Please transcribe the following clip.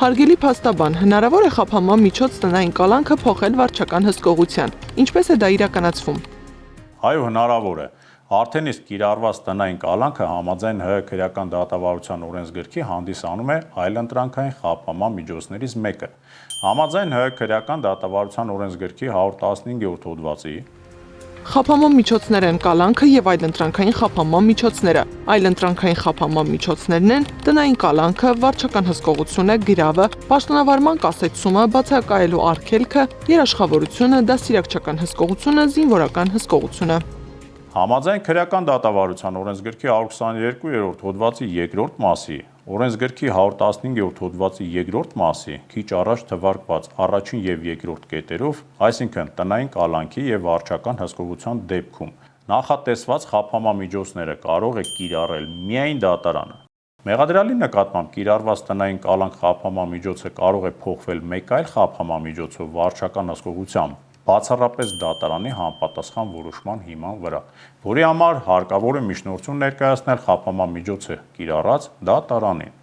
Հարգելի փաստաբան, հնարավոր է խափանման միջոց տնային կալանքը փոխել վարչական հսկողության։ Ինչպես է դա իրականացվում։ Այո, հնարավոր է։ Արդեն իսկ կիրառված տնային կալանքը համաձայն ՀՀ քրեական դատավարության օրենսգրքի հանդիսանում է այլընտրանքային խափանման միջոցներից մեկը։ Համաձայն ՀՀ քրեական դատավարության օրենսգրքի 115-րդ հոդվածի Խափանման միջոցներ են կալանքը եւ այլընտրանքային խափանման միջոցները։ Այլընտրանքային խափանման միջոցներն են տնային կալանքը, վարչական հսկողությունը, գրավը, պաշտոնավարման կասեցումը, բացակայելու արգելքը, երաշխավորությունը, դաստիարակչական հսկողությունը, զինվորական հսկողությունը։ Համաձայն քրեական դատավարության օրենսգրքի 122-րդ հոդվածի 2-րդ մասի, օրենսգրքի 115-րդ հոդվածի 2-րդ մասի, քիչ առաջ թվարկված առաջին եւ երկրորդ կետերով, այսինքն տնային կալանքի եւ վարչական հսկողության դեպքում նախատեսված խափանման միջոցները կարող է կիրառել միայն դատարանը։ Մեղադրյալի նկատմամբ կիրառված տնային կալանք խափանման միջոցը կարող է փոխվել մեկ այլ խափանման միջոցով վարչական հսկողությամբ, բացառապես դատարանի համապատասխան որոշման հիման վրա, որի համար հարկավոր է միջնորդություն ներկայացնել խափանման միջոցը կիրառած դատարանին։